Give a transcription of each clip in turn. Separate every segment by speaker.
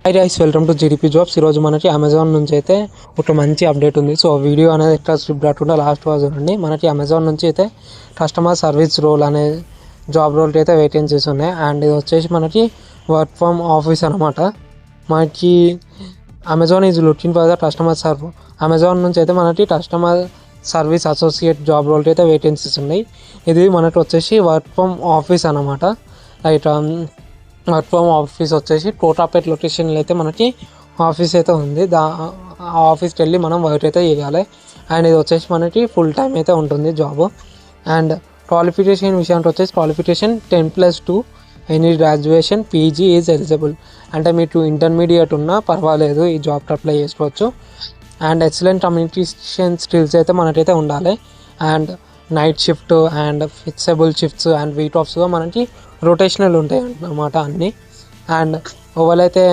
Speaker 1: Hi guys, welcome to GDP jobs. ఈరోజు మనకి Amazon నుంచి అయితే ఒక మంచి అప్డేట్ ఉంది. సో వీడియో అనేది ఎక్స్ట్రా స్క్రిప్ట్ రాకుండా లాస్ట్ వాజ్ చూడండి. మనకి అమెజాన్ నుంచి అయితే కస్టమర్ సర్వీస్ రోల్ అనే జాబ్ రోల్కి అయితే వేకెన్సీస్ ఉన్నాయి. అండ్ ఇది వచ్చేసి మనకి వర్క్ ఫ్రమ్ ఆఫీస్ అనమాట. మనకి Amazon is looking for the customer Amazon నుంచి అయితే మనకి కస్టమర్ సర్వీస్ అసోసియేట్ జాబ్ రోల్కి అయితే వేకెన్సీస్ ఉన్నాయి. ఇది మనకి వచ్చేసి వర్క్ ఫ్రమ్ ఆఫీస్ అనమాట. రైట్, వర్క్ ఫ్రమ్ ఆఫీస్ వచ్చేసి కోటాపేట్ లొకేషన్లో అయితే మనకి ఆఫీస్ అయితే ఉంది. ఆ ఆఫీస్కి వెళ్ళి మనం వర్క్ అయితే చేయాలి. అండ్ ఇది వచ్చేసి మనకి ఫుల్ టైం అయితే ఉంటుంది జాబ్. అండ్ క్వాలిఫికేషన్ విషయానికి వచ్చేసి qualification 10+2 any graduation PG is eligible. అంటే మీకు ఇంటర్మీడియట్ ఉన్నా పర్వాలేదు, ఈ జాబ్కి అప్లై చేసుకోవచ్చు. అండ్ ఎక్సలెంట్ కమ్యూనికేషన్ స్కిల్స్ అయితే మనకైతే ఉండాలి. And night shift and flexible shifts and week ఆఫ్స్గా మనకి రొటేషనల్ ఉంటాయి అన్నమాట అన్నీ. అండ్ ఎవరైతే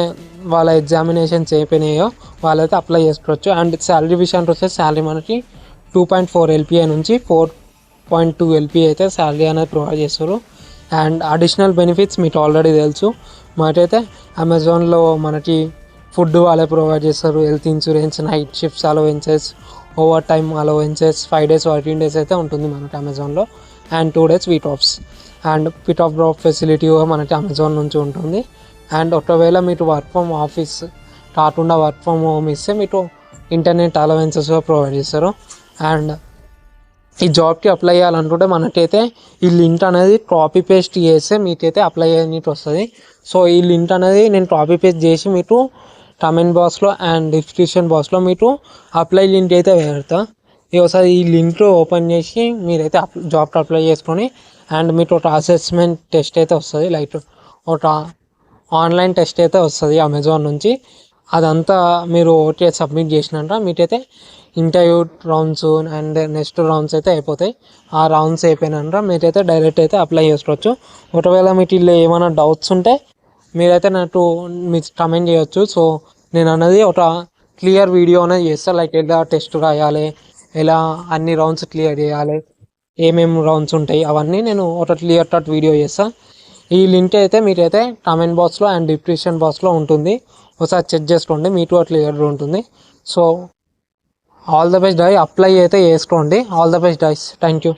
Speaker 1: వాళ్ళ ఎగ్జామినేషన్స్ అయిపోయినాయో వాళ్ళైతే అప్లై చేసుకోవచ్చు. అండ్ శాలరీ విషయానికి వస్తే శాలరీ మనకి 2.4 LPA నుంచి 4.2 LPA అయితే శాలరీ అనేది ప్రొవైడ్ చేస్తారు. అండ్ అడిషనల్ బెనిఫిట్స్ మీకు ఆల్రెడీ తెలుసు. మనకైతే అమెజాన్లో మనకి ఫుడ్ వాళ్ళే ప్రొవైడ్ చేస్తారు, health insurance, night shifts allowances, overtime allowances, 5 days working days అయితే ఉంటుంది మనకి అమెజాన్లో. And 2 days week offs. And pick off drop facility మనకి అమెజాన్ నుంచి ఉంటుంది. అండ్ ఒకవేళ మీరు వర్క్ ఫ్రమ్ ఆఫీస్ కాకుండా వర్క్ ఫ్రమ్ హోమ్ ఇస్తే మీకు ఇంటర్నెట్ అలవెన్సెస్ ప్రొవైడ్ చేస్తారు. అండ్ ఈ జాబ్కి అప్లై చేయాలనుకుంటే మనకైతే ఈ లింక్ అనేది కాపీ పేస్ట్ చేస్తే మీకైతే అప్లై చేయడానికి వస్తుంది. సో ఈ లింక్ అనేది నేను కాపీ పేస్ట్ చేసి మీకు కామెంట్ బాక్స్లో అండ్ డిస్క్రిప్షన్ బాక్స్లో మీకు అప్లై లింక్ అయితే పెడతా. ఒకసారి ఈ లింక్ ఓపెన్ చేసి మీరైతే జాబ్కి అప్లై చేసుకొని అండ్ మీకు ఒక అసెస్మెంట్ టెస్ట్ అయితే వస్తుంది, లైక్ ఒక ఆన్లైన్ టెస్ట్ అయితే వస్తుంది అమెజాన్ నుంచి. అదంతా మీరు ఓకే సబ్మిట్ చేసినాక మీకైతే interview rounds and next rounds అయితే అయిపోతాయి. ఆ రౌండ్స్ అయిపోయినాక మీరైతే డైరెక్ట్ అయితే అప్లై చేసుకోవచ్చు. ఒకవేళ మీకు ఇలా ఏమైనా డౌట్స్ ఉంటే మీరైతే నాకు మీరు కమెంట్ చేయొచ్చు. సో నేను అన్నది ఒక క్లియర్ వీడియో అనేది చేస్తాను, లైక్ ఎలా టెస్ట్ రాయాలి, ఎలా అన్ని రౌండ్స్ క్లియర్ చేయాలి, ఏమేమి రౌండ్స్ ఉంటాయి, అవన్నీ నేను ఒక క్లియర్ కట్ వీడియో చేస్తాను. ఈ లింక్ అయితే మీరైతే కామెంట్ బాక్స్లో అండ్ డిస్క్రిప్షన్ బాక్స్లో ఉంటుంది, ఒకసారి చెక్ చేసుకోండి, మీకు క్లియర్గా ఉంటుంది. సో ఆల్ ద బెస్ట్ డై, అప్లై అయితే చేసుకోండి. ఆల్ ద బెస్ట్ డైస్, థ్యాంక్ యూ.